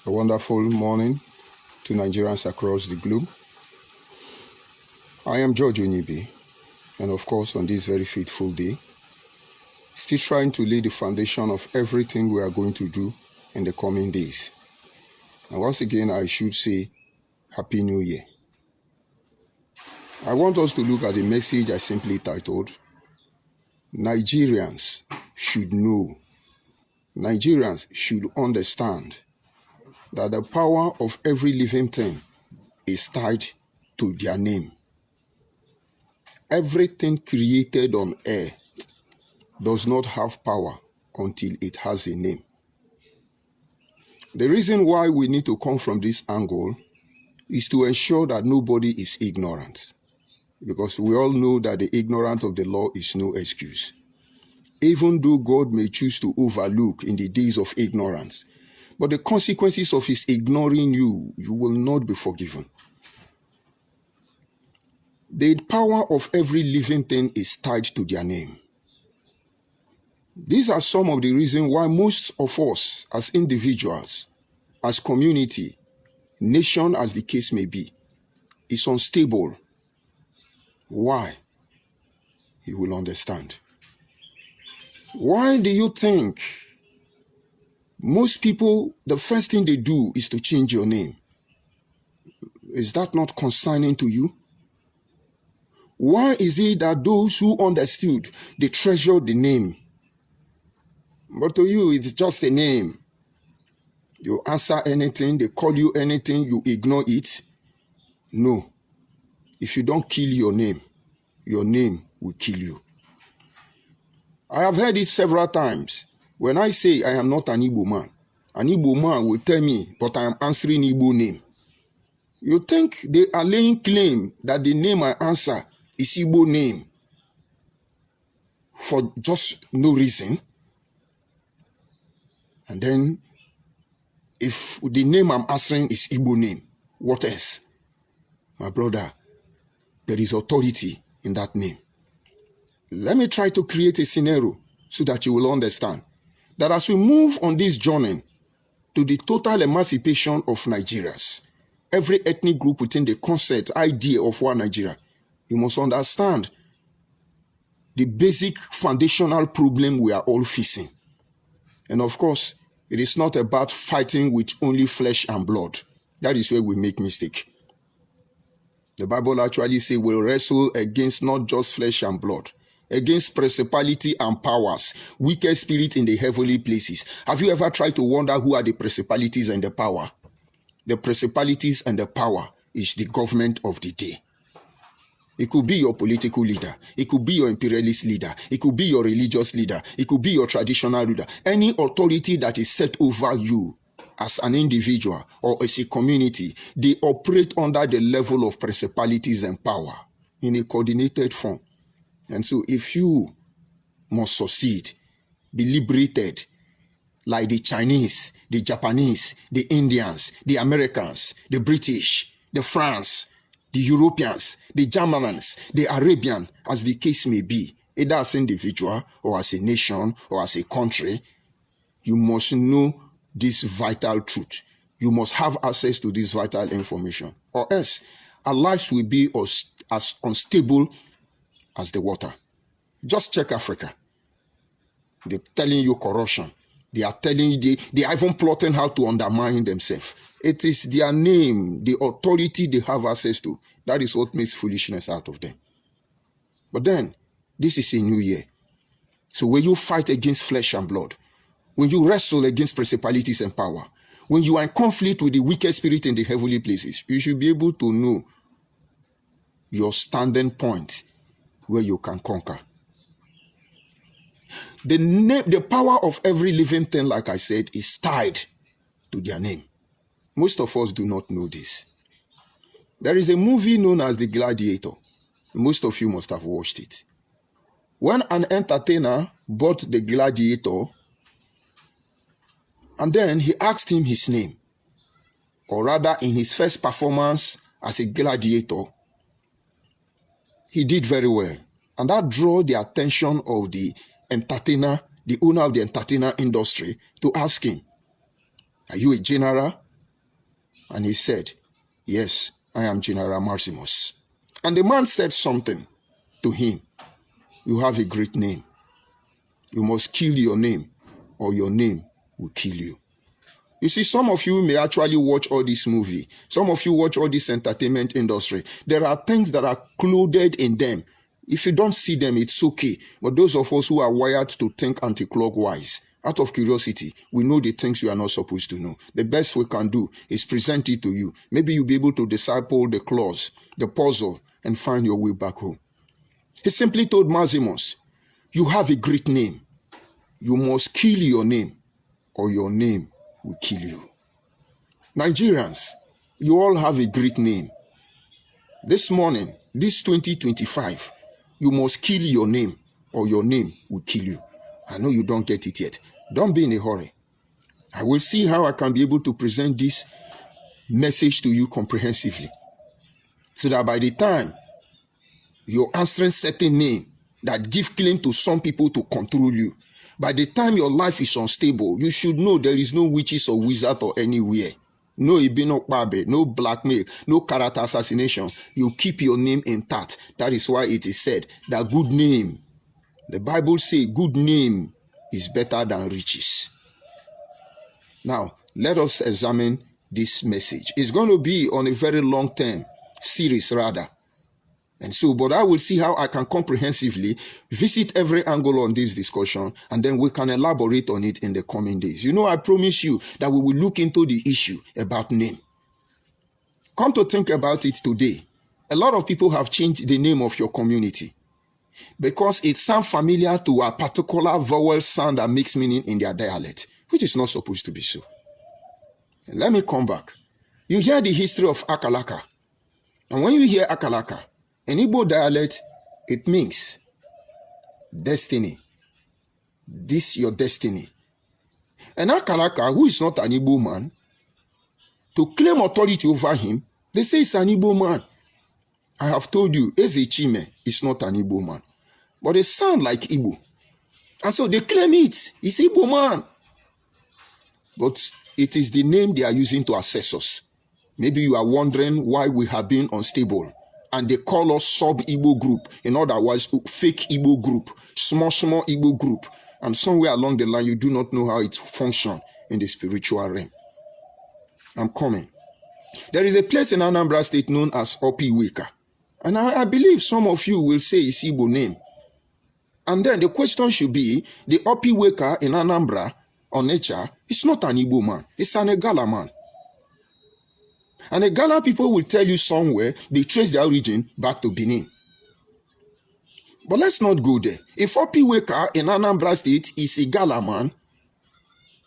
A wonderful morning to Nigerians across the globe. I am George Onyibi, and of course on this very fateful day, still trying to lay the foundation of everything we are going to do in the coming days. And once again, I should say, Happy New Year. I want us to look at a message I simply titled, Nigerians should know, Nigerians should understand that the power of every living thing is tied to their name. Everything created on earth does not have power until it has a name. The reason why we need to come from this angle is to ensure that nobody is ignorant, because we all know that the ignorance of the law is no excuse. Even though God may choose to overlook in the days of ignorance, but the consequences of his ignoring you will not be forgiven. The power of every living thing is tied to their name. These are some of the reasons why most of us as individuals, as community, nation as the case may be, is unstable. Why? You will understand. Why do you think most people, the first thing they do is to change your name? Is that not concerning to you? Why is it that those who understood, they treasured the name? But to you, it's just a name. You answer anything, they call you anything, you ignore it. No. If you don't kill your name will kill you. I have heard it several times. When I say I am not an Igbo man will tell me, but I am answering Igbo name. You think they are laying claim that the name I answer is Igbo name for just no reason? And then, if the name I'm answering is Igbo name, what else? My brother, there is authority in that name. Let me try to create a scenario so that you will understand that as we move on this journey to the total emancipation of Nigerians, every ethnic group within the concept, idea of one Nigeria, you must understand the basic foundational problem we are all facing. And of course, it is not about fighting with only flesh and blood. That is where we make mistake. The Bible actually says we'll wrestle against not just flesh and blood, against principality and powers, wicked spirit in the heavenly places. Have you ever tried to wonder who are the principalities and the power? The principalities and the power is the government of the day. It could be your political leader. It could be your imperialist leader. It could be your religious leader. It could be your traditional leader. Any authority that is set over you as an individual or as a community, they operate under the level of principalities and power in a coordinated form. And so if you must succeed, be liberated like the Chinese, the Japanese, the Indians, the Americans, the British, the France, the Europeans, the Germans, the Arabian, as the case may be, either as an individual or as a nation or as a country, you must know this vital truth. You must have access to this vital information, or else our lives will be as unstable as the water. Just check Africa. They're telling you corruption. They are telling you, they are even plotting how to undermine themselves. It is their name, the authority they have access to. That is what makes foolishness out of them. But then, this is a new year. So when you fight against flesh and blood, when you wrestle against principalities and power, when you are in conflict with the wicked spirit in the heavenly places, you should be able to know your standing point where you can conquer. The power of every living thing, like I said, is tied to their name. Most of us do not know this. There is a movie known as The Gladiator. Most of you must have watched it. When an entertainer bought the gladiator, and then he asked him his name, or rather in his first performance as a gladiator, he did very well. And that drew the attention of the entertainer, the owner of the entertainer industry, to ask him, are you a general? And he said, yes, I am General Maximus. And the man said something to him. You have a great name. You must kill your name, or your name will kill you. You see, some of you may actually watch all this movie. Some of you watch all this entertainment industry. There are things that are clothed in them. If you don't see them, it's okay. But those of us who are wired to think anti-clockwise, out of curiosity, we know the things you are not supposed to know. The best we can do is present it to you. Maybe you'll be able to disciple the clause, the puzzle, and find your way back home. He simply told Maximus, you have a great name. You must kill your name, or your name will kill you. Nigerians, you all have a great name. This morning, this 2025, you must kill your name, or your name will kill you. I know you don't get it yet. Don't be in a hurry. I will see how I can be able to present this message to you comprehensively, so that by the time you're answering certain name that give claim to some people to control you, by the time your life is unstable, you should know there is no witches or wizard or anywhere. No Ibino, no blackmail, no character assassination. You keep your name intact. That is why it is said that good name, the Bible says good name is better than riches. Now, let us examine this message. It's going to be on a very long term series rather. And so, but I will see how I can comprehensively visit every angle on this discussion, and then we can elaborate on it in the coming days. You know, I promise you that we will look into the issue about name. Come to think about it today, a lot of people have changed the name of your community because it sounds familiar to a particular vowel sound that makes meaning in their dialect, which is not supposed to be so. And let me come back. You hear the history of Akalaka. And when you hear Akalaka, in Igbo dialect, it means destiny. This your destiny. And Akalaka, who is not an Igbo man, to claim authority over him, they say it's an Igbo man. I have told you, Ezechime is not an Igbo man. But they sound like Igbo. And so they claim it. It's Igbo man. But it is the name they are using to assess us. Maybe you are wondering why we have been unstable. And they call us sub-Igbo group. In other words, fake Igbo group. Small Igbo group. And somewhere along the line, you do not know how it functions in the spiritual realm. I'm coming. There is a place in Anambra State known as Opiweka. And I believe some of you will say it's Igbo name. And then the question should be, the Opiweka in Anambra, Onitsha, is not an Igbo man. It's an Egala man. And the Ghana people will tell you somewhere they trace their origin back to Benin. But let's not go there. If Opiweka in Anambra State is a Gala man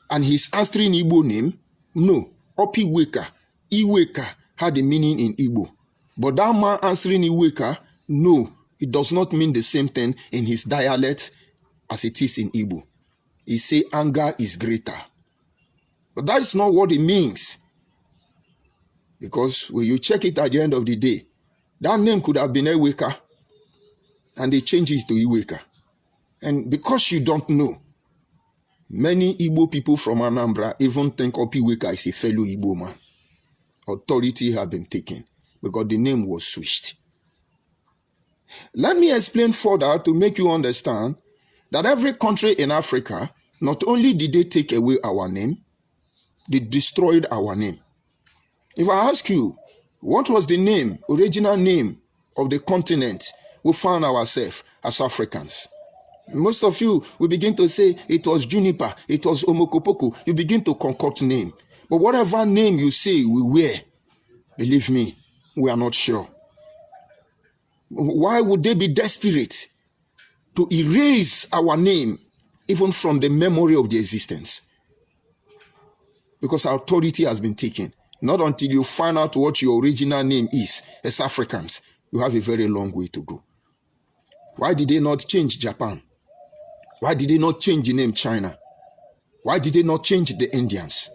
and he's answering Igbo name, no. Opiweka, Iweka had a meaning in Igbo. But that man answering Iweka, no. It does not mean the same thing in his dialect as it is in Igbo. He say anger is greater. But that is not what it means. Because when you check it at the end of the day, that name could have been Eweka, and they changed it to Iweka. And because you don't know, many Igbo people from Anambra even think Opiweka is a fellow Igbo man. Authority have been taken because the name was switched. Let me explain further to make you understand that every country in Africa, not only did they take away our name, they destroyed our name. If I ask you, what was the name, original name of the continent we found ourselves as Africans? Most of you will begin to say it was Juniper, it was Omokopoko. You begin to concoct name. But whatever name you say we wear, believe me, we are not sure. Why would they be desperate to erase our name even from the memory of the existence? Because our authority has been taken. Not until you find out what your original name is as Africans, you have a very long way to go. Why did they not change Japan? Why did they not change the name China? Why did they not change the Indians?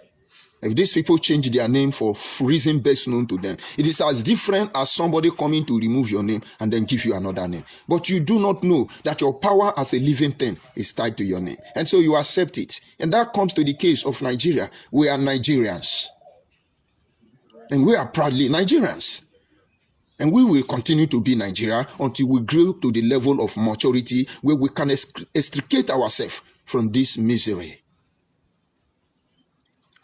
If these people change their name for reason best known to them, it is as different as somebody coming to remove your name and then give you another name. But you do not know that your power as a living thing is tied to your name. And so you accept it. And that comes to the case of Nigeria. We are Nigerians. And we are proudly Nigerians. And we will continue to be Nigeria until we grow to the level of maturity where we can extricate ourselves from this misery.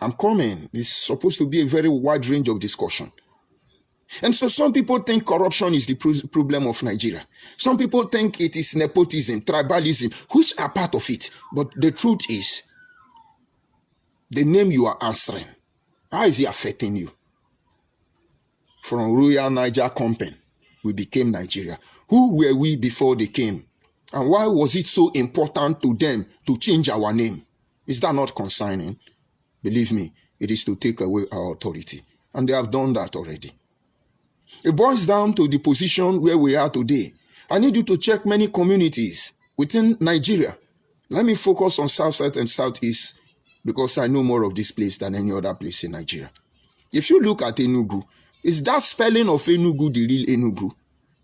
I'm coming. It's supposed to be a very wide range of discussion. And so some people think corruption is the problem of Nigeria. Some people think it is nepotism, tribalism, which are part of it. But the truth is, the name you are answering, how is it affecting you? From Royal Niger Company, we became Nigeria. Who were we before they came? And why was it so important to them to change our name? Is that not concerning? Believe me, it is to take away our authority. And they have done that already. It boils down to the position where we are today. I need you to check many communities within Nigeria. Let me focus on South, South, and Southeast because I know more of this place than any other place in Nigeria. If you look at Enugu, is that spelling of Enugu the real Enugu?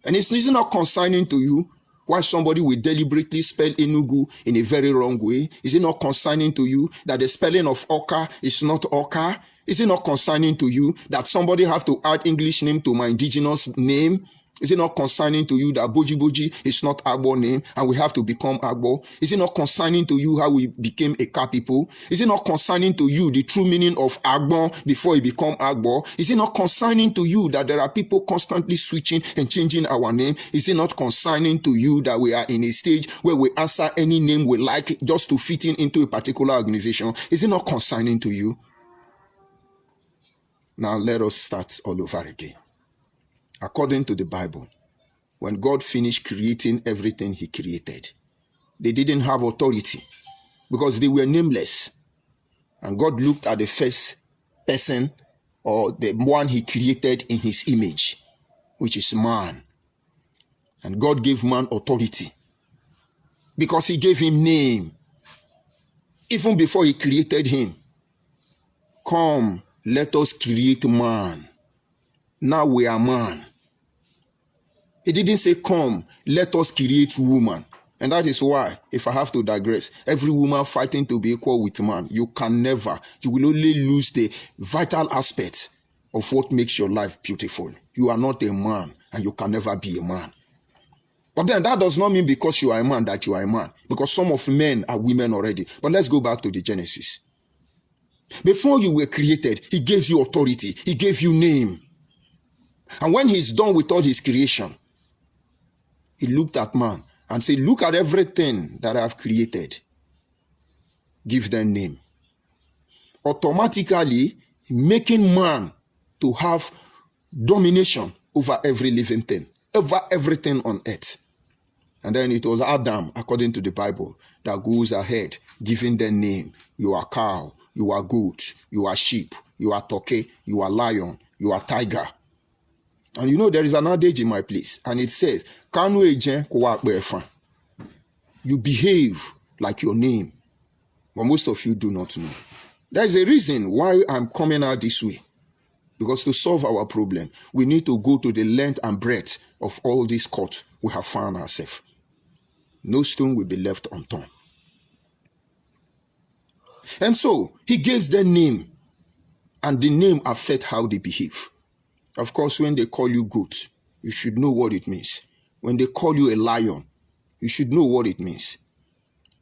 And it's not concerning to you why somebody will deliberately spell Enugu in a very wrong way. Is it not concerning to you that the spelling of Oka is not Oka? Is it not concerning to you that somebody have to add English name to my indigenous name? Is it not concerning to you that Boji Boji is not Agbo name and we have to become Agbo? Is it not concerning to you how we became Eka people? Is it not concerning to you the true meaning of Agbo before we become Agbo? Is it not concerning to you that there are people constantly switching and changing our name? Is it not concerning to you that we are in a stage where we answer any name we like just to fit in into a particular organization? Is it not concerning to you? Now let us start all over again. According to the Bible, when God finished creating everything he created, they didn't have authority because they were nameless. And God looked at the first person or the one he created in his image, which is man. And God gave man authority because he gave him name. Even before he created him, come, let us create man. Now we are man. He didn't say, come, let us create woman. And that is why, if I have to digress, every woman fighting to be equal with man, you can never, you will only lose the vital aspect of what makes your life beautiful. You are not a man, and you can never be a man. But then that does not mean because you are a man that you are a man. Because some of men are women already. But let's go back to the Genesis. Before you were created, he gave you authority. He gave you name. And when he's done with all his creation, he looked at man and said, look at everything that I have created. Give them name. Automatically making man to have domination over every living thing, over everything on earth. And then it was Adam, according to the Bible, that goes ahead, giving them name. You are cow, you are goat, you are sheep, you are turkey, you are lion, you are tiger. And you know, there is an adage in my place, and it says, you behave like your name, but most of you do not know. There is a reason why I'm coming out this way. Because to solve our problem, we need to go to the length and breadth of all this court we have found ourselves. No stone will be left unturned. And so, he gives them name, and the name affects how they behave. Of course, when they call you goat, you should know what it means. When they call you a lion, you should know what it means.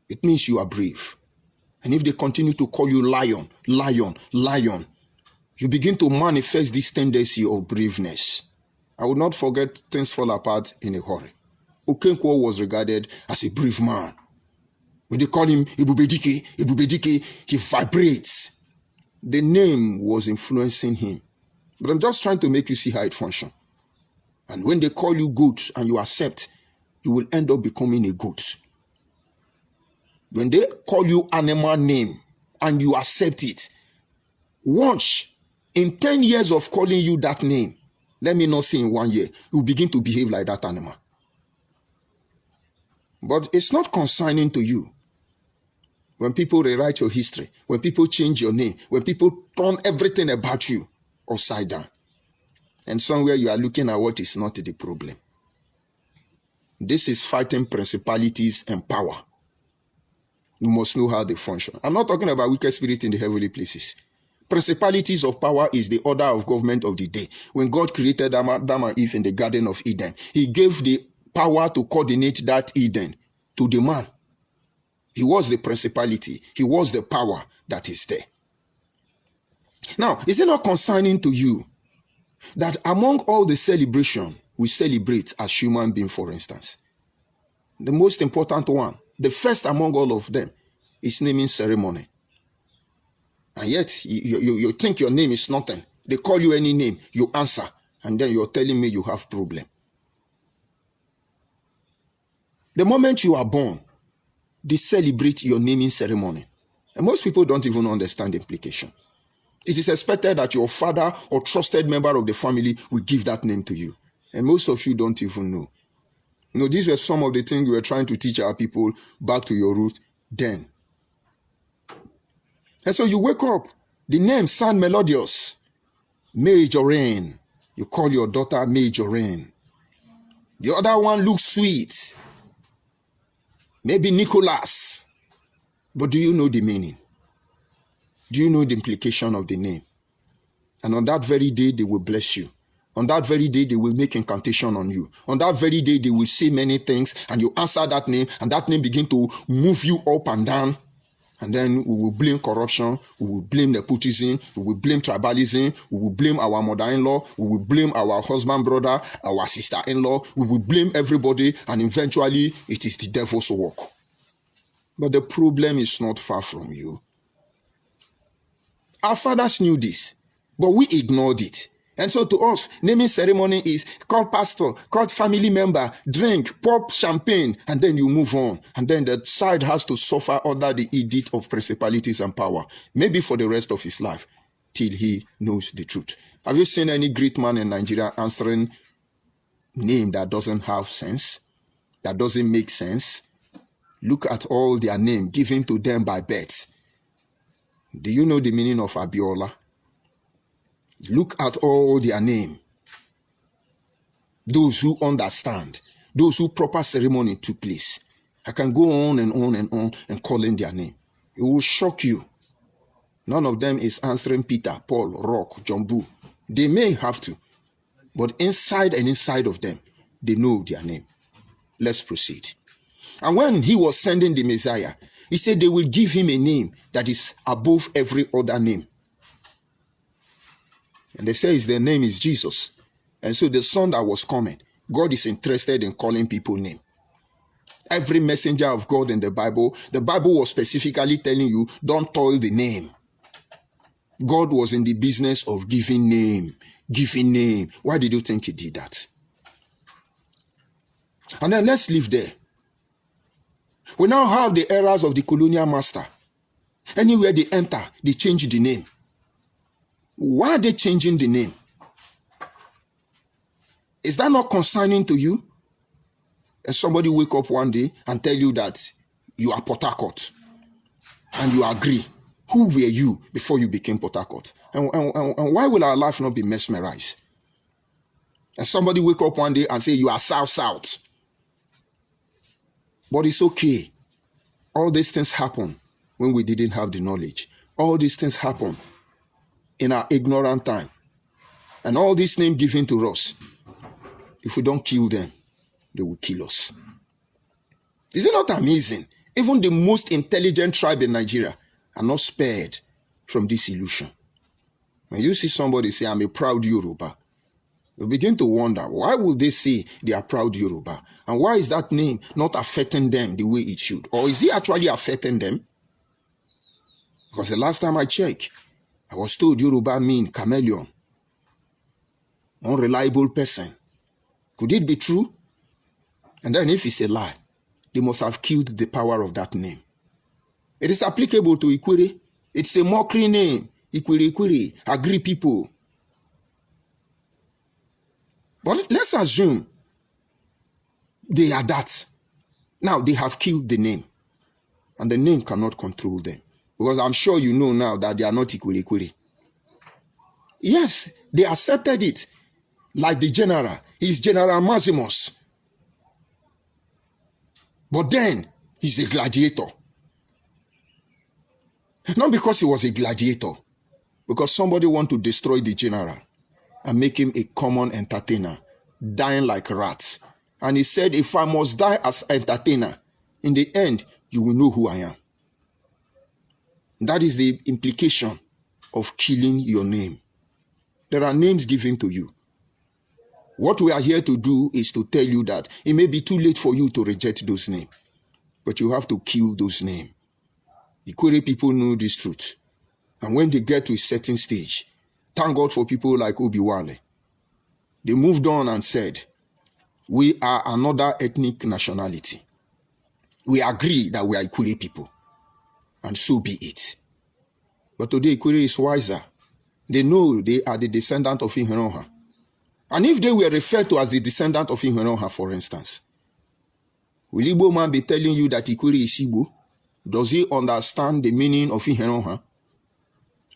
It means you are brave. And if they continue to call you lion, lion, lion, you begin to manifest this tendency of braveness. I will not forget things fall apart in a hurry. Okonkwo was regarded as a brave man. When they call him Ebubedike, Ebubedike, he vibrates. The name was influencing him. But I'm just trying to make you see how it functions. And when they call you goat and you accept, you will end up becoming a goat. When they call you animal name and you accept it, watch. In 10 years of calling you that name, let me not say in 1 year, you begin to behave like that animal. But it's not concerning to you. When people rewrite your history, when people change your name, when people turn everything about you upside down, and somewhere you are looking at what is not the problem. This is fighting principalities and power. You must know how they function. I'm not talking about wicked spirit in the heavenly places, Principalities of power is the order of government of the day. When God created Adam and Eve in the Garden of Eden, he gave the power to coordinate that Eden to the man. He was the principality. He was the power that is there. Now, is it not concerning to you that among all the celebration we celebrate as human beings, for instance, the most important one, the first among all of them, is naming ceremony. And yet, you think your name is nothing. They call you any name, you answer, and then you're telling me you have problem. The moment you are born, they celebrate your naming ceremony. And most people don't even understand the implication. It is expected that your father or trusted member of the family will give that name to you. And most of you don't even know. You know, these were some of the things we were trying to teach our people back to your root then. And so you wake up, the name sound melodious. Majorine. You call your daughter Majorine. The other one looks sweet. Maybe Nicholas. But do you know the meaning? Do you know the implication of the name? And on that very day, they will bless you. On that very day, they will make incantation on you. On that very day, they will say many things, and you answer that name, and that name begin to move you up and down. And then we will blame corruption, we will blame nepotism, we will blame tribalism, we will blame our mother-in-law, we will blame our husband, brother, our sister-in-law, we will blame everybody, and eventually it is the devil's work. But the problem is not far from you. Our fathers knew this, but we ignored it. And so to us, naming ceremony is call pastor, call family member, drink, pop champagne, and then you move on. And then the child has to suffer under the edict of principalities and power, maybe for the rest of his life, till he knows the truth. Have you seen any great man in Nigeria answering name that doesn't have sense, that doesn't make sense? Look at all their name given to them by birth. Do you know the meaning of Abiola? Look at all their name. Those who understand, those who proper ceremony took place. I can go on and on and on and calling their name. It will shock you. None of them is answering Peter, Paul, Rock, John Boo. They may have to, but inside and inside of them, they know their name. Let's proceed. And when he was sending the Messiah, he said they will give him a name that is above every other name. And they say the name is Jesus. And so the son that was coming, God is interested in calling people name. Every messenger of God in the Bible was specifically telling you, don't toil the name. God was in the business of giving name. Giving name. Why did you think he did that? And then let's leave there. We now have the errors of the colonial master. Anywhere they enter, they change the name. Why are they changing the name? Is that not concerning to you? And somebody wake up one day and tell you that you are Port Harcourt, and you agree. Who were you before you became Port Harcourt? And why will our life not be mesmerized? And somebody wake up one day and say you are South. But it's okay. All these things happen when we didn't have the knowledge. All these things happen in our ignorant time. And all this name given to us, if we don't kill them, they will kill us. Is it not amazing? Even the most intelligent tribe in Nigeria are not spared from this illusion. When you see somebody say, I'm a proud Yoruba, you begin to wonder, why would they say they are proud Yoruba? And why is that name not affecting them the way it should? Or is it actually affecting them? Because the last time I checked, I was told Yoruba mean chameleon, unreliable person. Could it be true? And then if it's a lie, they must have killed the power of that name. It is applicable to Ikwere. It's a mockery name. Ikwere, agree people. But let's assume they are that. Now they have killed the name. And the name cannot control them. Because I'm sure you know now that they are not Ikwere. Yes, they accepted it. Like the general. He's General Maximus. But then, he's a gladiator. Not because he was a gladiator. Because somebody want to destroy the general and make him a common entertainer, dying like rats. And he said, if I must die as entertainer, in the end, you will know who I am. That is the implication of killing your name. There are names given to you. What we are here to do is to tell you that it may be too late for you to reject those names, but you have to kill those names. Ikwere people know this truth. And when they get to a certain stage, thank God for people like Obiwale. They moved on and said, we are another ethnic nationality. We agree that we are Ikwere people. And so be it. But today Ikwere is wiser. They know they are the descendant of Iheroha. And if they were referred to as the descendant of Iheroha, for instance, will Igbo man be telling you that Ikwere is Igbo? Does he understand the meaning of Iheroha?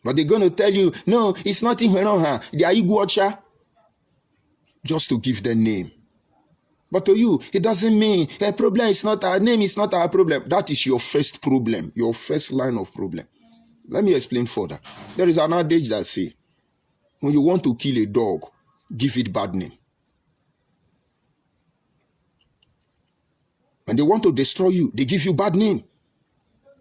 But they're going to tell you, no, it's not Iheroha. They are Igbo just to give them name. But to you, it doesn't mean a problem is not our name, is not our problem. That is your first problem, your first line of problem. Let me explain further. There is an adage that says, when you want to kill a dog, give it bad name. When they want to destroy you, they give you bad name.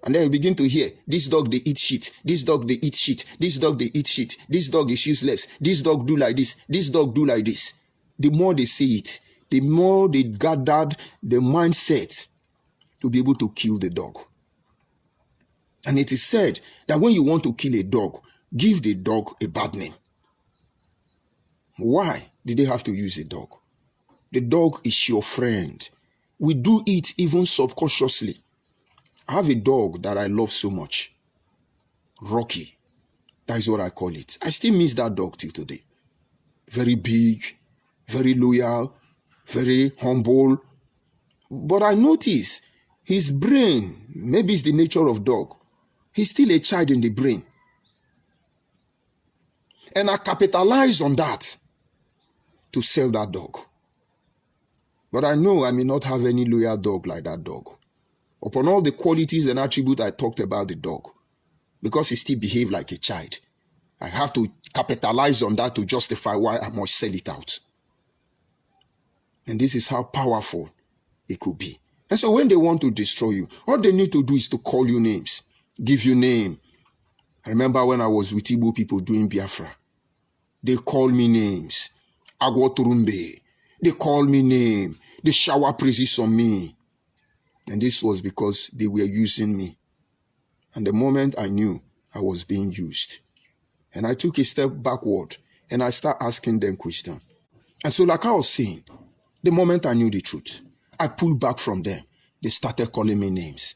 And then you begin to hear, this dog, they eat shit. This dog, they eat shit. This dog, they eat shit. This dog is useless. This dog do like this. This dog do like this. The more they say it, the more they gathered the mindset to be able to kill the dog. And it is said that when you want to kill a dog, give the dog a bad name. Why did they have to use a dog? The dog is your friend. We do it even subconsciously. I have a dog that I love so much. Rocky. That is what I call it. I still miss that dog till today. Very big, very loyal, very humble. But I notice his brain, maybe it's the nature of dog, he's still a child in the brain. And I capitalize on that to sell that dog. But I know I may not have any loyal dog like that dog. Upon all the qualities and attributes I talked about the dog, because he still behaves like a child, I have to capitalize on that to justify why I must sell it out. And this is how powerful it could be. And so when they want to destroy you, all they need to do is to call you names, give you name. I remember when I was with Igbo people doing Biafra, they called me names. Agwo Turumbe. They called me name. They shower praises on me. And this was because they were using me. And the moment I knew I was being used, and I took a step backward and I started asking them questions. And so like I was saying, the moment I knew the truth, I pulled back from them. They started calling me names.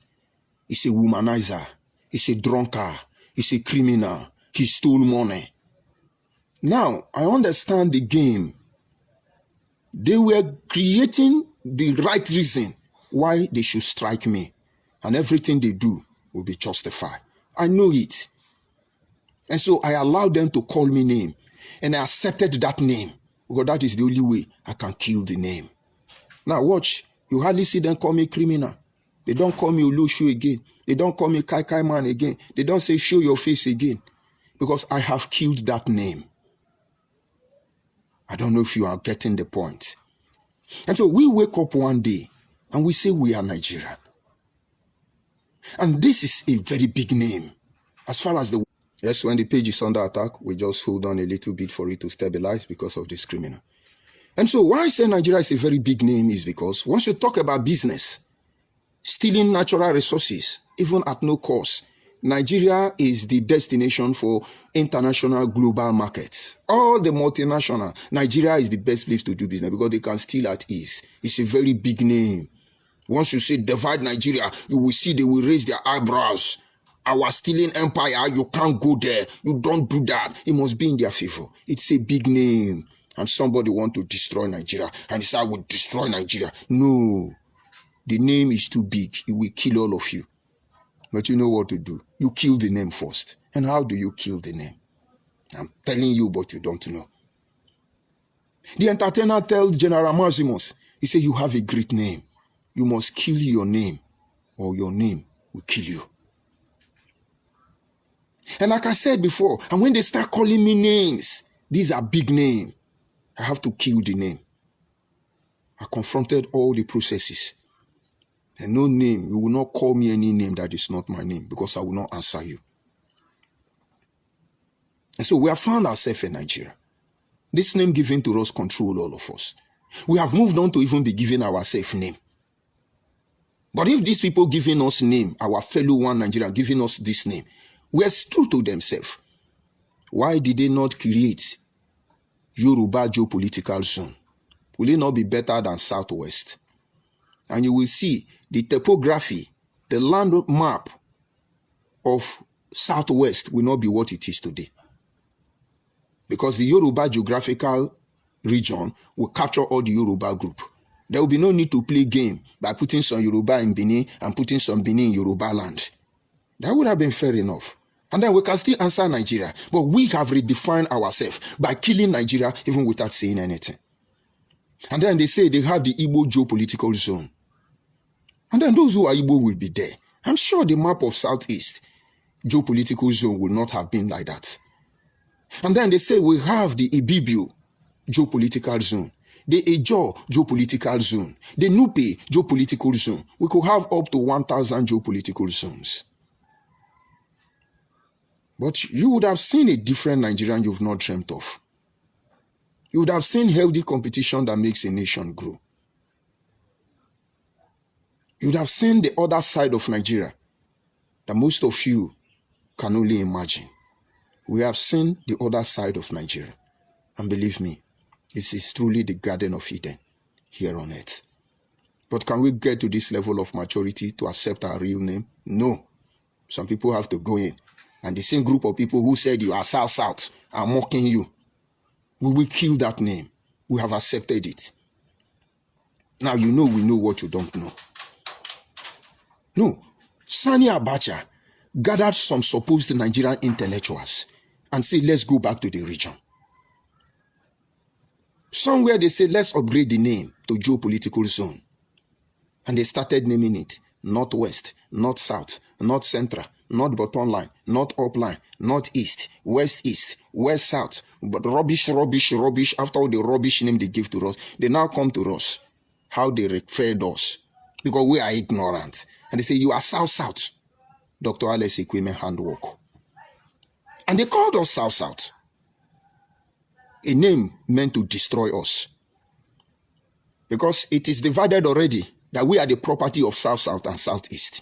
He's a womanizer. He's a drunkard. He's a criminal. He stole money. Now, I understand the game. They were creating the right reason why they should strike me. And everything they do will be justified. I know it. And so I allowed them to call me name. And I accepted that name. Because that is the only way I can kill the name. Now watch. You hardly see them call me criminal. They don't call me Olushu again. They don't call me Kai Kai Man again. They don't say show your face again. Because I have killed that name. I don't know if you are getting the point. And so we wake up one day and we say we are Nigerian. And this is a very big name. As far as the... Yes, when the page is under attack, we just hold on a little bit for it to stabilize because of this criminal. And so why I say Nigeria is a very big name is because once you talk about business, stealing natural resources, even at no cost, Nigeria is the destination for international global markets. All the multinational, Nigeria is the best place to do business because they can steal at ease. It's a very big name. Once you say divide Nigeria, you will see they will raise their eyebrows. Our stealing empire, you can't go there. You don't do that. It must be in their favor. It's a big name. And somebody want to destroy Nigeria. And say, I will destroy Nigeria. No. The name is too big. It will kill all of you. But you know what to do. You kill the name first. And how do you kill the name? I'm telling you, but you don't know. The entertainer tells General Maximus, he said, you have a great name. You must kill your name, or your name will kill you. And like I said before, and when they start calling me names, these are big names, I have to kill the name. I confronted all the processes. And no name, you will not call me any name that is not my name, because I will not answer you. And so we have found ourselves in Nigeria. This name given to us control all of us. We have moved on to even be giving ourselves name. But if these people giving us name, our fellow one Nigerian giving us this name, were true to themselves, why did they not create Yoruba geopolitical zone? Will it not be better than Southwest? And you will see the topography, the land map of Southwest will not be what it is today. Because the Yoruba geographical region will capture all the Yoruba group. There will be no need to play game by putting some Yoruba in Benin and putting some Benin in Yoruba land. That would have been fair enough. And then we can still answer Nigeria. But we have redefined ourselves by killing Nigeria even without saying anything. And then they say they have the Igbo geopolitical zone. And then those who are Igbo will be there. I'm sure the map of Southeast geopolitical zone will not have been like that. And then they say we have the Ibibio geopolitical zone, the Ejo geopolitical zone, the Nupe geopolitical zone. We could have up to 1,000 geopolitical zones. But you would have seen a different Nigerian you've not dreamt of. You would have seen healthy competition that makes a nation grow. You would have seen the other side of Nigeria that most of you can only imagine. We have seen the other side of Nigeria. And believe me, it is truly the Garden of Eden here on earth. But can we get to this level of maturity to accept our real name? No. Some people have to go in. And the same group of people who said you are South are mocking you. We will kill that name. We have accepted it. Now you know we know what you don't know. No. Sani Abacha gathered some supposed Nigerian intellectuals and said, let's go back to the region. Somewhere they say, let's upgrade the name to geopolitical zone. And they started naming it Northwest, North South, North Central, North Bottom Line, North Up Line, Northeast, West East, West South. But rubbish. After all the rubbish name they give to us, they now come to us. How they referred us. Because we are ignorant. And they say, you are South. Dr. Alex Equipment handwork. And they called us South. A name meant to destroy us. Because it is divided already that we are the property of South and Southeast.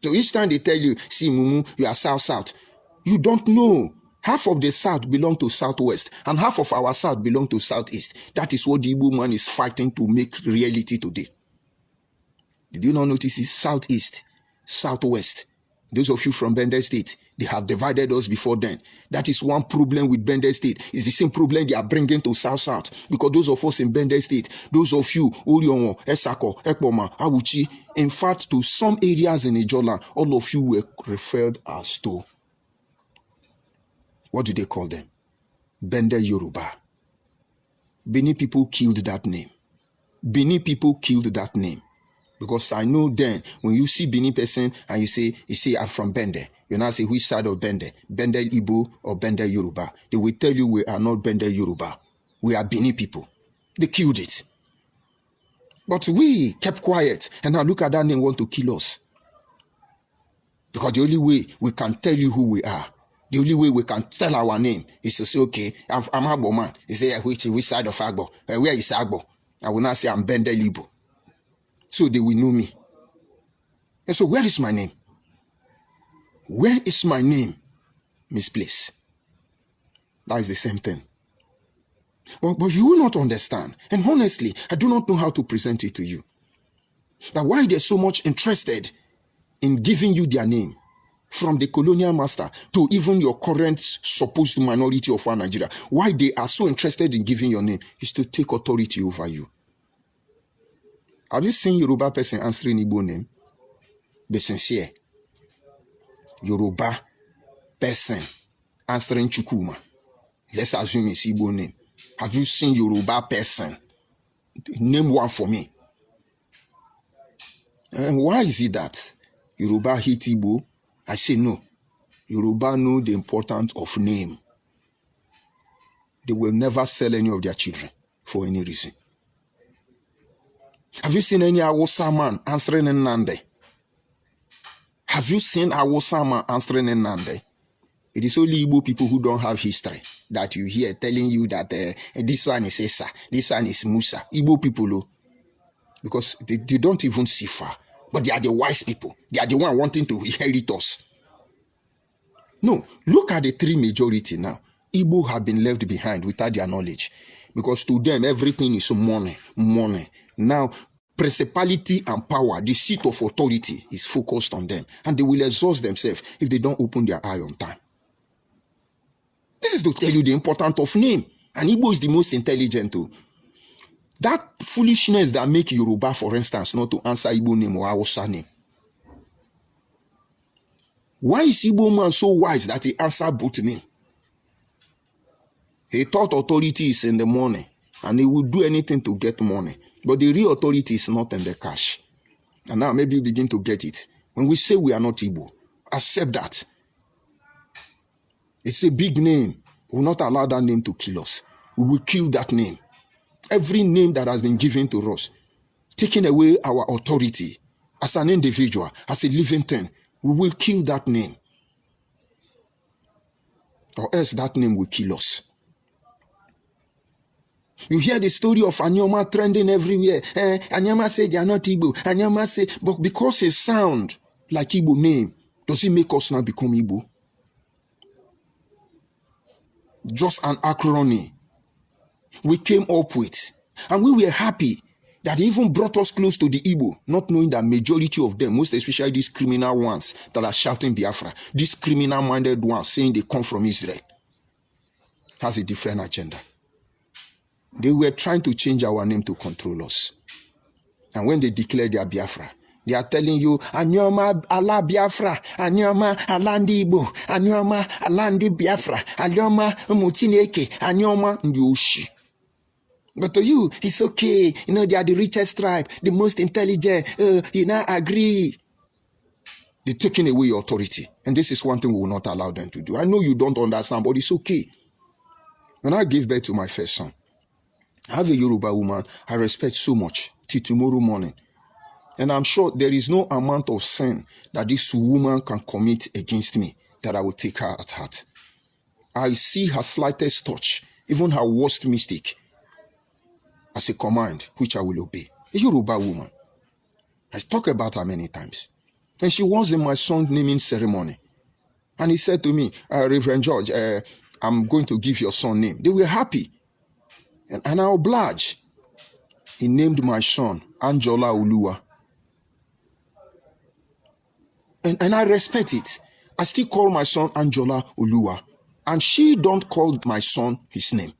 So each time they tell you, see Mumu, you are South, you don't know. Half of the South belong to Southwest and half of our South belong to Southeast. That is what the Igbo man is fighting to make reality today. Did you not notice it's Southeast, Southwest? Those of you from Bender State, they have divided us before then. That is one problem with Bender State. It's the same problem they are bringing to South. Because those of us in Bender State, those of you, Orionwo, Esako, Ekpoma, Awuchi, in fact, to some areas in Ijola, all of you were referred as to, what do they call them? Bender Yoruba. Benin people killed that name. Because I know then, when you see Benin person and you say, I'm from Bender. You now say, which side of Bender? Bender Igbo or Bender Yoruba? They will tell you we are not Bender Yoruba. We are Benin people. They killed it. But we kept quiet. And now look at that name want to kill us. Because the only way we can tell you who we are, the only way we can tell our name is to say, okay, I'm Agbo man. You say, which side of Agbo? Where is Agbo? I will not say I'm Bender Igbo. So they will know me. And so where is my name? Where is my name? Misplaced. That is the same thing. But you will not understand. And honestly, I do not know how to present it to you. That why they're so much interested in giving you their name, from the colonial master to even your current supposed minority of one Nigeria, why they are so interested in giving your name is to take authority over you. Have you seen Yoruba person answering Igbo name? Be sincere. Yoruba person answering Chukuma. Let's assume it's Igbo name. Have you seen Yoruba person? Name one for me. And why is it that Yoruba hate Igbo? I say no. Yoruba know the importance of name. They will never sell any of their children for any reason. Have you seen any Awusa man answering in Nande? Have you seen Awusa man answering in Nande? It is only Igbo people who don't have history that you hear telling you that this one is Esa, this one is Musa. Igbo people, because they don't even see far. But they are the wise people. They are the one wanting to inherit us. No, look at the three majority now. Igbo have been left behind without their knowledge. Because to them, everything is money, money. Now, principality and power, the seat of authority is focused on them. And they will exhaust themselves if they don't open their eye on time. This is to tell you the importance of name. And Igbo is the most intelligent too. That foolishness that make Yoruba, for instance, not to answer Igbo name or Hausa name. Why is Igbo man so wise that he answer both name? He thought authority is in the money and he would do anything to get money. But the real authority is not in the cash. And now maybe you begin to get it. When we say we are not Igbo, accept that. It's a big name. We will not allow that name to kill us. We will kill that name. Every name that has been given to us, taking away our authority as an individual, as a living thing, we will kill that name. Or else that name will kill us. You hear the story of Anyoma trending everywhere. Anyoma said they are not Igbo. Anyoma said, but because it sounds like Igbo name, does it make us now become Igbo? Just an acronym we came up with. And we were happy that they even brought us close to the Igbo, not knowing that majority of them, most especially these criminal ones that are shouting Biafra, these criminal-minded ones saying they come from Israel, has a different agenda. They were trying to change our name to control us. And when they declare their Biafra, they are telling you, Anyoma ala Biafra, Anyoma alandi Igbo, Anyoma alandi Biafra, Anyoma mutineke, Anyoma ndiushi. But to you, it's okay. You know, they are the richest tribe, the most intelligent. You now agree. They're taking away your authority. And this is one thing we will not allow them to do. I know you don't understand, but it's okay. When I gave birth to my first son, I have a Yoruba woman I respect so much till tomorrow morning. And I'm sure there is no amount of sin that this woman can commit against me that I will take her at heart. I see her slightest touch, even her worst mistake, as a command which I will obey. A Yoruba woman. I talk about her many times. And she was in my son's naming ceremony. And he said to me, Reverend George, I'm going to give your son name. They were happy. And I obliged. He named my son Anjola Oluwa. And I respect it. I still call my son Anjola Oluwa. And she don't call my son his name.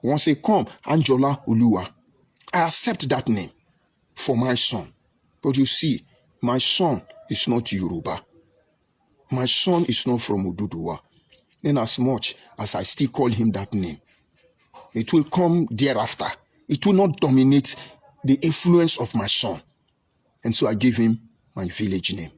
Once he come, Anjola Oluwa, I accept that name for my son. But you see, my son is not Yoruba. My son is not from Oduduwa. In as much as I still call him that name, it will come thereafter. It will not dominate the influence of my son. And so I gave him my village name.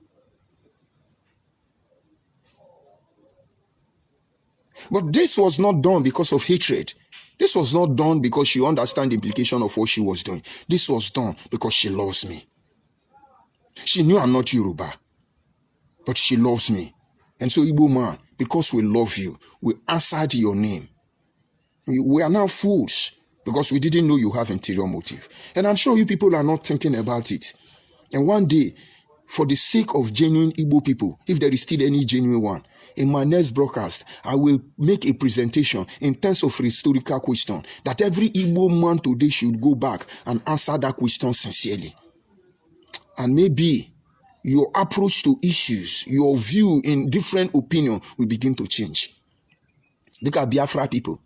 But this was not done because of hatred. This was not done because she understands the implication of what she was doing. This was done because she loves me. She knew I'm not Yoruba, but she loves me. And so, Igbo man, because we love you, we answered your name. We are now fools because we didn't know you have interior motive. And I'm sure you people are not thinking about it. And one day, for the sake of genuine Igbo people, if there is still any genuine one, in my next broadcast, I will make a presentation in terms of historical question that every Igbo man today should go back and answer that question sincerely. And maybe your approach to issues, your view in different opinion will begin to change. Look at Biafra people.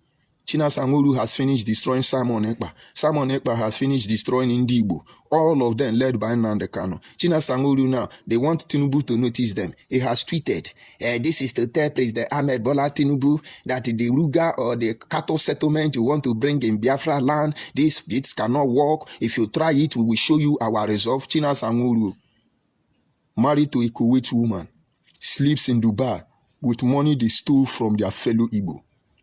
China Sangolu has finished destroying Simon Ekpa. Simon Ekpa has finished destroying Ndigbo. All of them led by Nnamdi Kanu. China Sangolu now, they want Tinubu to notice them. He has tweeted, this is to tell President Ahmed Bola Tinubu that the Ruga or the cattle settlement you want to bring in Biafra land, this cannot work. If you try it, we will show you our resolve. China Sangolu, married to a Kuwait woman. sleeps in Dubai with money they stole from their fellow Igbo,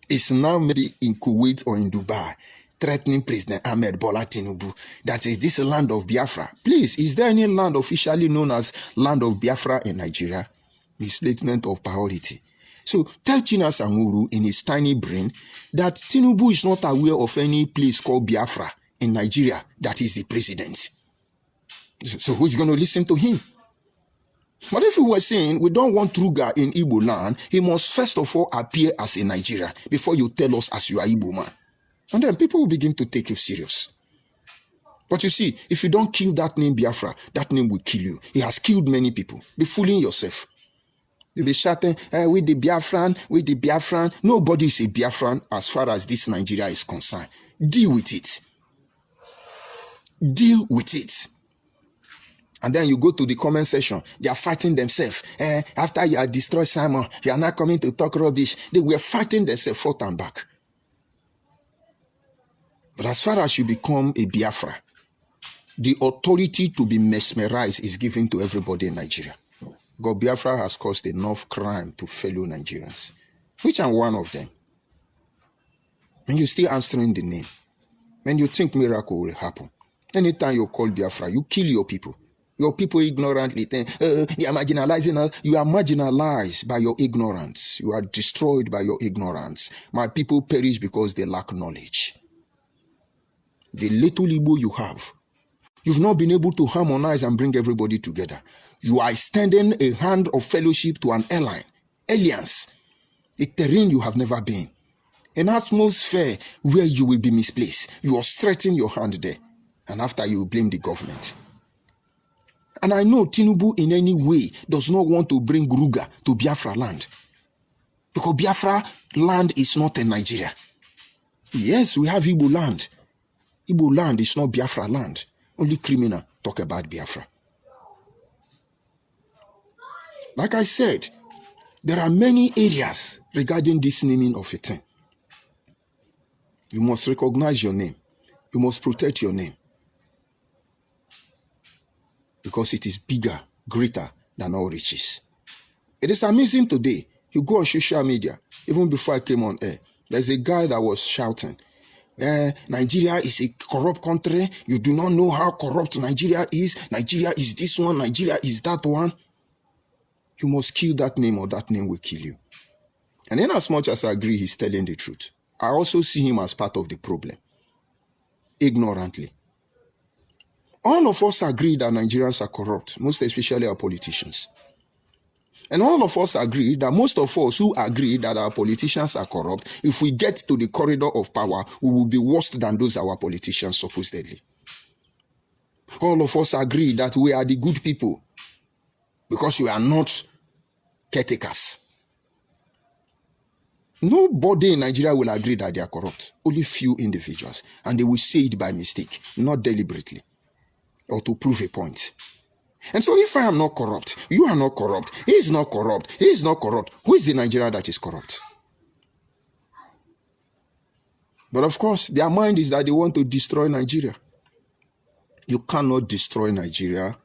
is now maybe in Kuwait or in Dubai, threatening President Ahmed Bola Tinubu that is this land of Biafra. Please, is there any land officially known as land of Biafra in Nigeria? Misplacement of priority. So tell China Sanguru in his tiny brain that Tinubu is not aware of any place called Biafra in Nigeria that is the president. So who's going to listen to him? But if we were saying we don't want Truga in Igbo land, he must first of all appear as a Nigeria before you tell us as you are Igbo man. And then people will begin to take you serious. But you see, if you don't kill that name Biafra, that name will kill you. He has killed many people. Be fooling yourself. You'll be shouting, with the Biafran, with the Biafran. Nobody is a Biafran as far as this Nigeria is concerned. Deal with it. Deal with it. And then you go to the comment section. They are fighting themselves. After you have destroyed Simon, you are not coming to talk rubbish. They were fighting themselves forth and back. But as far as you become a Biafra, the authority to be mesmerized is given to everybody in Nigeria. God, Biafra has caused enough crime to fellow Nigerians. Which I'm one of them. And you're still answering the name. When you think miracle will happen. Anytime you call Biafra, you kill your people. Your people ignorantly think, they are marginalizing us. You are marginalized by your ignorance. You are destroyed by your ignorance. My people perish because they lack knowledge. The little Igbo you have, you've not been able to harmonize and bring everybody together. You are extending a hand of fellowship to an alliance, a terrain you have never been, an atmosphere where you will be misplaced. You are stretching your hand there, and after you blame the government. And I know Tinubu in any way does not want to bring Ruga to Biafra land. Because Biafra land is not in Nigeria. Yes, we have Igbo land. Igbo land is not Biafra land. Only criminal talk about Biafra. Like I said, there are many areas regarding this naming of a thing. You must recognize your name. You must protect your name. Because it is bigger, greater than all riches. It is amazing today. You go on social media, even before I came on air, there's a guy that was shouting, Nigeria is a corrupt country. You do not know how corrupt Nigeria is. Nigeria is this one. Nigeria is that one. You must kill that name or that name will kill you. And in as much as I agree he's telling the truth, I also see him as part of the problem. Ignorantly. All of us agree that Nigerians are corrupt, most especially our politicians. And all of us agree that most of us who agree that our politicians are corrupt, if we get to the corridor of power, we will be worse than those our politicians supposedly. All of us agree that we are the good people because we are not caretakers. Nobody in Nigeria will agree that they are corrupt. Only few individuals. And they will say it by mistake, not deliberately, or to prove a point. And so if I am not corrupt, you are not corrupt, he is not corrupt, he is not corrupt, who is the Nigeria that is corrupt? But of course, their mind is that they want to destroy Nigeria. You cannot destroy Nigeria.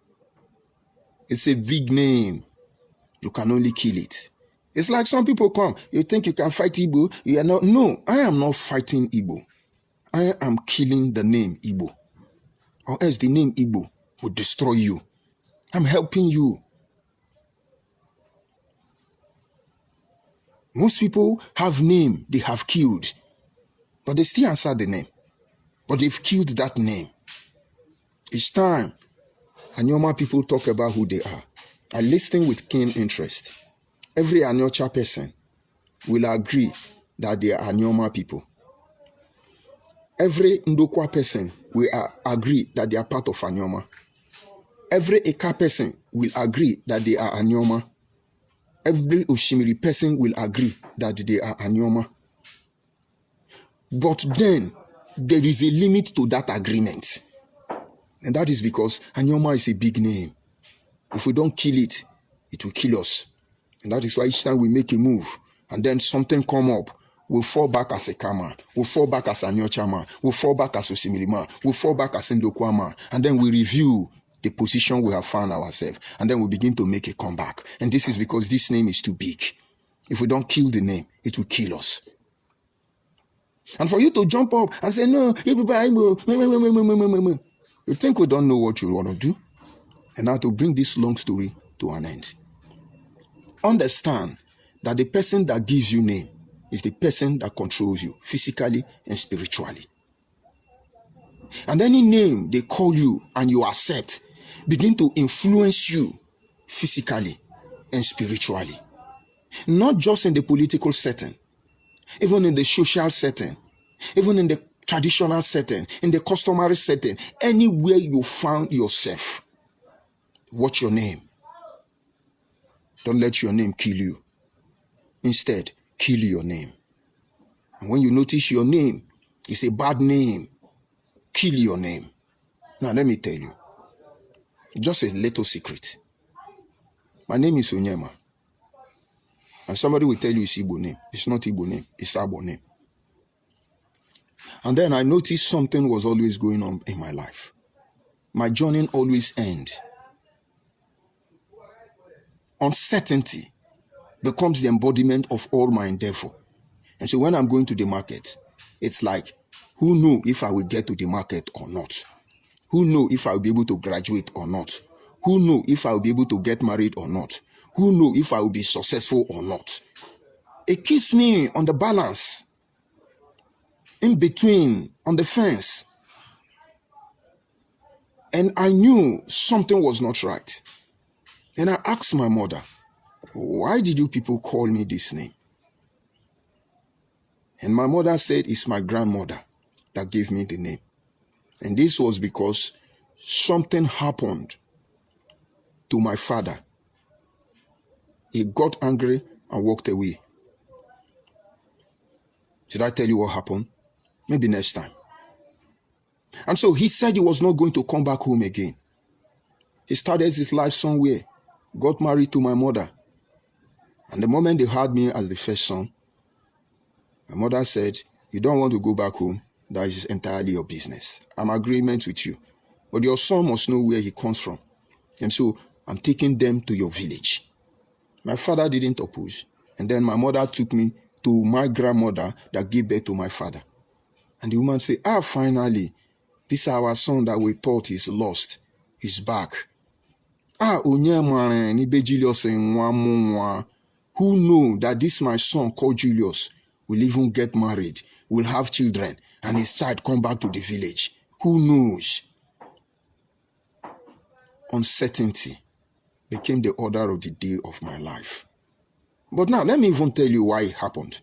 It's a big name. You can only kill it. It's like some people come, you think you can fight Igbo, you are not. No, I am not fighting Igbo. I am killing the name Igbo. Or else the name Igbo will destroy you. I'm helping you. Most people have name they have killed, but they still answer the name. But they've killed that name. It's time Anyoma people talk about who they are. I listen with keen interest. Every Anyocha person will agree that they are Anyoma people. Every Ndokwa person will agree that they are part of Anyoma. Every Eka person will agree that they are Anyoma. Every Oshimiri person will agree that they are Anyoma. But then, there is a limit to that agreement. And that is because Anyoma is a big name. If we don't kill it, it will kill us. And that is why each time we make a move, and then something come up, we'll fall back as a Kama, we'll fall back as a Anyocha man, we'll fall back as Osimiri man, we'll fall back as Ndokwa man, and then we review the position we have found ourselves. And then we begin to make a comeback. And this is because this name is too big. If we don't kill the name, it will kill us. And for you to jump up and say, no, you think we don't know what you want to do? And now to bring this long story to an end. Understand that the person that gives you name is the person that controls you physically and spiritually. And any name they call you and you accept begin to influence you physically and spiritually. Not just in the political setting, even in the social setting, even in the traditional setting, in the customary setting, anywhere you found yourself. Watch your name. Don't let your name kill you. Instead, kill your name. And when you notice your name is a bad name, kill your name. Now let me tell you, just a little secret. My name is Onyema. And somebody will tell you it's Igbo name. It's not Igbo name, it's Abo name. And then I noticed something was always going on in my life. My journey always ends. Uncertainty becomes the embodiment of all my endeavor. And so when I'm going to the market, it's like, who knows if I will get to the market or not? Who knows if I will be able to graduate or not? Who knows if I will be able to get married or not? Who knows if I will be successful or not? It keeps me on the balance, in between, on the fence. And I knew something was not right. And I asked my mother, why did you people call me this name? And my mother said, it's my grandmother that gave me the name. And this was because something happened to my father. He got angry and walked away. Should I tell you what happened? Maybe next time. And so he said he was not going to come back home again. He started his life somewhere, got married to my mother. And the moment they had me as the first son, my mother said, you don't want to go back home, that is entirely your business. I'm in agreement with you. But your son must know where he comes from. And so I'm taking them to your village. My father didn't oppose. And then my mother took me to my grandmother that gave birth to my father. And the woman said, finally, this is our son that we thought is lost. He's back. Onyema Nibe Julius and who know that this my son called Julius will even get married, will have children, and his child come back to the village. Who knows? Uncertainty became the order of the day of my life. But now, let me even tell you why it happened.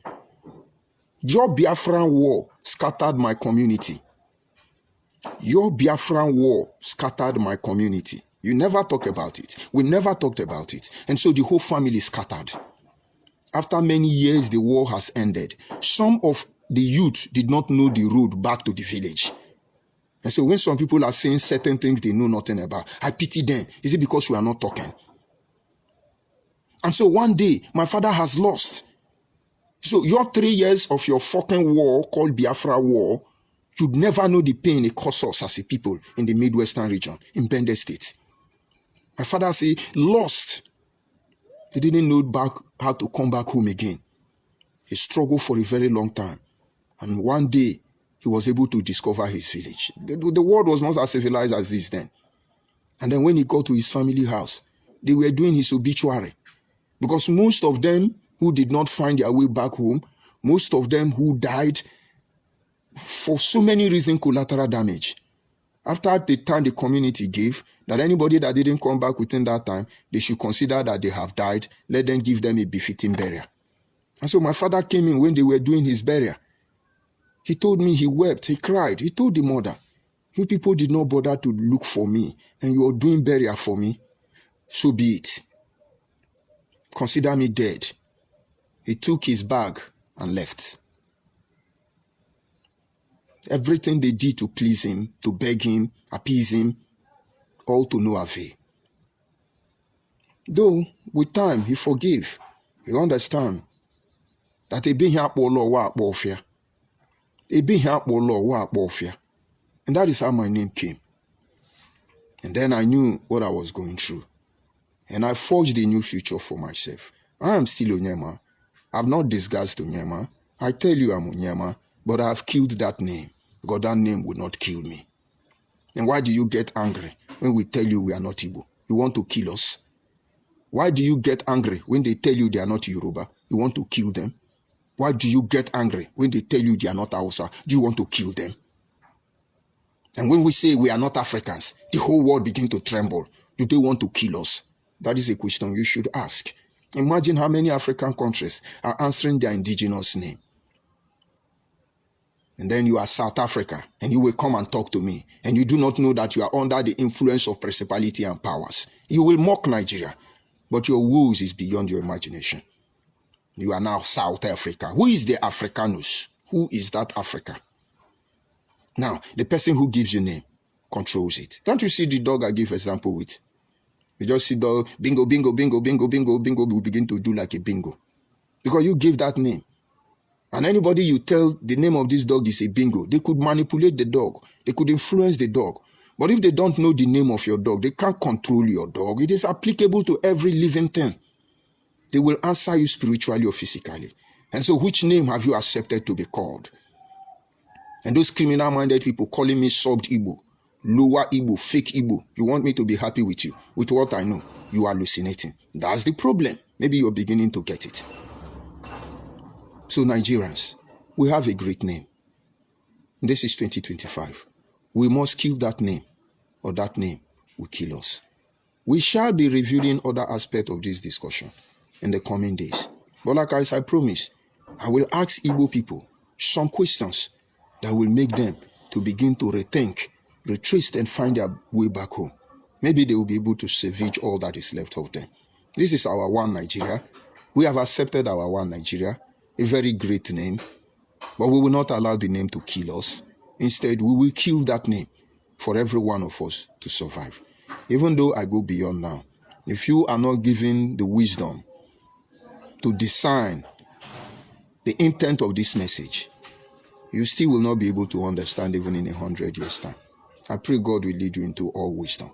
Your Biafran war scattered my community. Your Biafran war scattered my community. You never talk about it. We never talked about it. And so the whole family scattered. After many years, the war has ended. Some of the youth did not know the road back to the village. And so when some people are saying certain things they know nothing about, I pity them. Is it because we are not talking? And so one day, my father has lost. So your 3 years of your fucking war called Biafra War, you'd never know the pain it costs us as a people in the Midwestern region, in Bende State. My father said, lost. He didn't know how to come back home again. He struggled for a very long time. And one day, he was able to discover his village. The world was not as civilized as this then. And then when he got to his family house, they were doing his obituary. Because most of them who did not find their way back home, most of them who died for so many reasons, collateral damage. After the time the community gave, that anybody that didn't come back within that time, they should consider that they have died, let them give them a befitting burial. And so my father came in when they were doing his burial. He told me he wept, he cried. He told the mother, you people did not bother to look for me, and you are doing burial for me. So be it. Consider me dead. He took his bag and left. Everything they did to please him, to beg him, appease him, all to no avail. Though, with time, he forgave. He understand that he been here for law, he been here for law, and that is how my name came. And then I knew what I was going through. And I forged a new future for myself. I am still Onyema. I've not disguised Onyema. I tell you I'm Onyema, but I have killed that name because that name will not kill me. And why do you get angry when we tell you we are not Igbo? You want to kill us? Why do you get angry when they tell you they are not Yoruba? You want to kill them? Why do you get angry when they tell you they are not Hausa? Do you want to kill them? And when we say we are not Africans, the whole world begins to tremble. Do they want to kill us? That is a question you should ask. Imagine how many African countries are answering their indigenous name. And then you are South Africa, and you will come and talk to me, and you do not know that you are under the influence of principality and powers. You will mock Nigeria, but your woes is beyond your imagination. You are now South Africa. Who is the Africanus? Who is that Africa? Now, the person who gives you name controls it. Don't you see the dog I give example with? You just see the bingo, bingo, bingo, bingo, bingo, bingo will begin to do like a bingo. Because you give that name. And anybody you tell the name of this dog is a bingo, they could manipulate the dog. They could influence the dog. But if they don't know the name of your dog, they can't control your dog. It is applicable to every living thing. They will answer you spiritually or physically. And so which name have you accepted to be called? And those criminal-minded people calling me soft Igbo, lower Igbo, fake Igbo, you want me to be happy with you, with what I know. You are hallucinating. That's the problem. Maybe you're beginning to get it. So Nigerians, we have a great name. This is 2025. We must kill that name, or that name will kill us. We shall be reviewing other aspects of this discussion in the coming days. But like I promise, I will ask Igbo people some questions that will make them to begin to rethink, retrace, and find their way back home. Maybe they will be able to salvage all that is left of them. This is our one Nigeria. We have accepted our one Nigeria, a very great name, but we will not allow the name to kill us. Instead, we will kill that name for every one of us to survive. Even though I go beyond now, if you are not given the wisdom to discern the intent of this message, you still will not be able to understand even in 100 years' time. I pray God will lead you into all wisdom.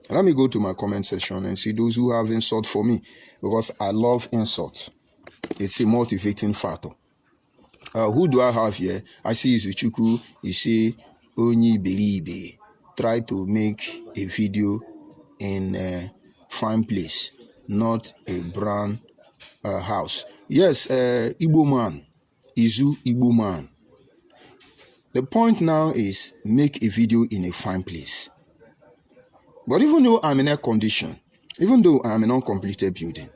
Let me go to my comment section and see those who have insult for me, because I love insult. It's a motivating factor. Who do I have here? I see Izuchuku. You say, Onyi Belibe. Try to make a video in a fine place, not a brown house. Yes, Igbo man. Izu Igbo man. The point now is make a video in a fine place. But even though I'm in a condition, even though I'm in an uncompleted building,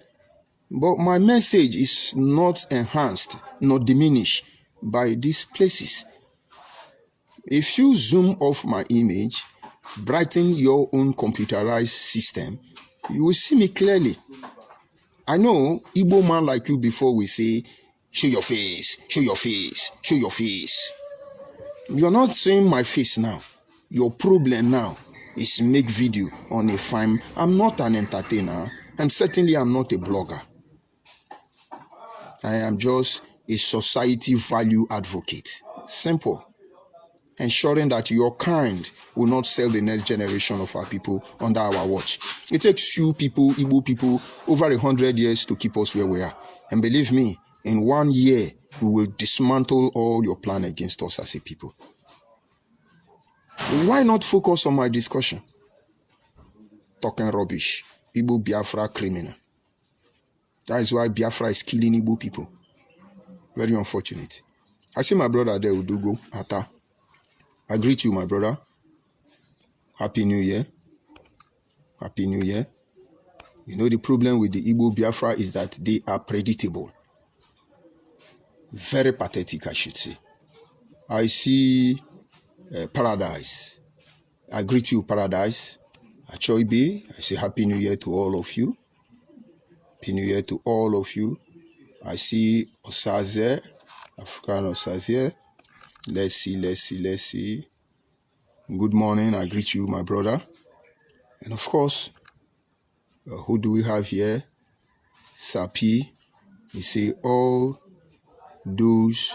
but my message is not enhanced, not diminished by these places. If you zoom off my image, brighten your own computerized system, you will see me clearly. I know Igbo man like you before we say, show your face, show your face, show your face. You're not seeing my face now. Your problem now is make video on a fine. I'm not an entertainer, and certainly I'm not a blogger. I am just a society value advocate. Simple. Ensuring that your kind will not sell the next generation of our people under our watch. It takes few people, Igbo people, over 100 years to keep us where we are. And believe me, in 1 year, we will dismantle all your plan against us as a people. Why not focus on my discussion? Talking rubbish. Igbo Biafra criminal. That is why Biafra is killing Igbo people. Very unfortunate. I see my brother there, Udugo, Ata. I greet you, my brother. Happy New Year. Happy New Year. You know the problem with the Igbo Biafra is that they are predictable. Very pathetic, I should say. I see Paradise. I greet you, Paradise. Achoibe, I say Happy New Year to all of you. Happy New Year to all of you. I see Osaze, African Osaze. Let's see. Good morning, I greet you, my brother. And of course, who do we have here? Sapi. We say all those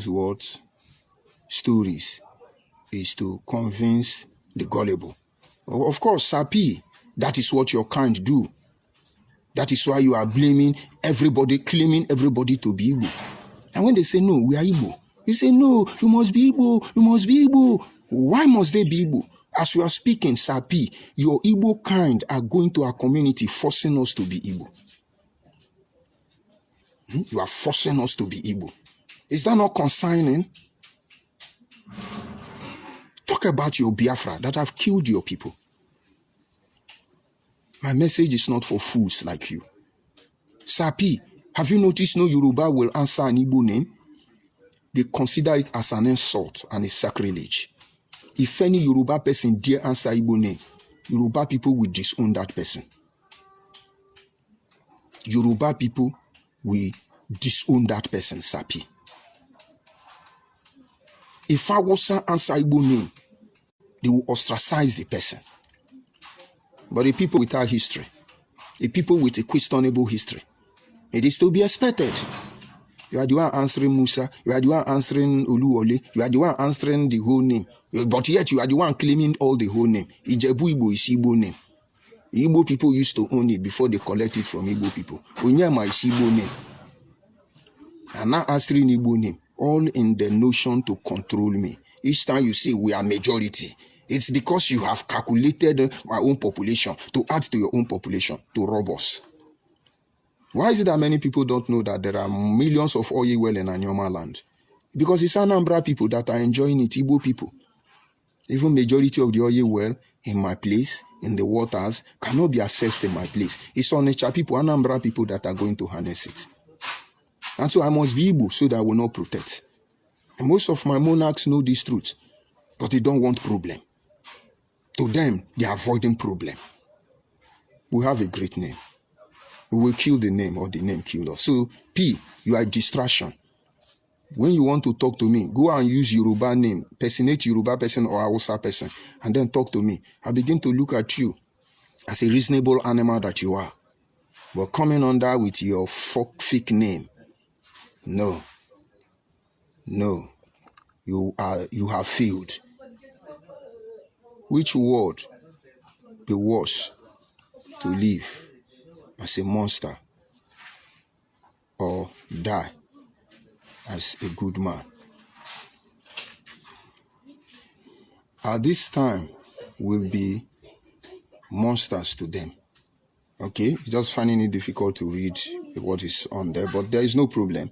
words, stories, is to convince the gullible. Of course, Sapi, that is what your kind do. That is why you are blaming everybody, claiming everybody to be Igbo. And when they say, no, we are Igbo, you say, no, you must be Igbo, you must be Igbo. Why must they be Igbo? As you are speaking, Sapi, your Igbo kind are going to our community, forcing us to be Igbo. You are forcing us to be Igbo. Is that not concerning? Talk about your Biafra that have killed your people. My message is not for fools like you. Sapi, have you noticed no Yoruba will answer an Igbo name? They consider it as an insult and a sacrilege. If any Yoruba person dare answer Igbo name, Yoruba people will disown that person. Yoruba people will disown that person, Sapi. If I was to answer Igbo name, they will ostracize the person. But the people without history, the people with a questionable history, it is to be expected. You are the one answering Musa, you are the one answering Oluwole, you are the one answering the whole name. But yet you are the one claiming all the whole name. Ijebu Igbo is Igbo name. Igbo people used to own it before they collect it from Igbo people. Onyema is Igbo name. And now answering Igbo name, all in the notion to control me. Each time you say we are majority, it's because you have calculated my own population to add to your own population to rob us. Why is it that many people don't know that there are millions of oil well in Anyoma land? Because it's Anambra people that are enjoying it, Igbo people. Even majority of the oil well in my place, in the waters, cannot be accessed in my place. It's Onitsha people, Anambra people that are going to harness it. And so I must be Igbo so that I will not protect. And most of my monarchs know this truth, but they don't want problem. To them, they are avoiding problem. We have a great name. We will kill the name or the name kill us. So, P, you are a distraction. When you want to talk to me, go and use Yoruba name, personate Yoruba person or Hausa person, and then talk to me. I begin to look at you as a reasonable animal that you are. But coming under with your fake name, no. No. You have failed. Which word be worse to live as a monster or die as a good man? At this time will be monsters to them. Okay, just finding it difficult to read what is on there, but there is no problem.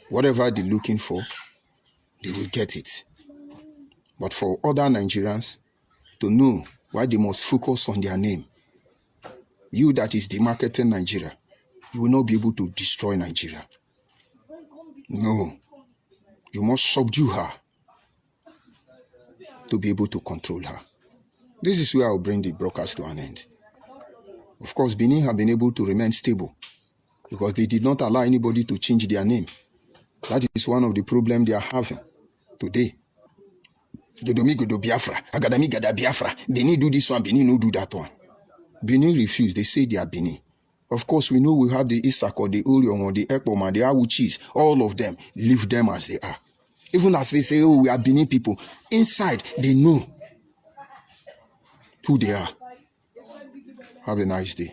Whatever they're looking for, they will get it. But for other Nigerians to know why they must focus on their name, you that is demarketing Nigeria, you will not be able to destroy Nigeria. No. You must subdue her to be able to control her. This is where I'll bring the broadcast to an end. Of course, Benin have been able to remain stable because they did not allow anybody to change their name. That is one of the problems they are having today. Godomi Godo Biafra, Agadami Gada Biafra, Benin do this one, Benin no do that one. Benin refuse, they say they are Benin. Of course, we know we have the Isako, the Orion, the Ekpoma, the Awuchis, all of them, leave them as they are. Even as they say, oh, we are Benin people, inside, they know who they are. Have a nice day.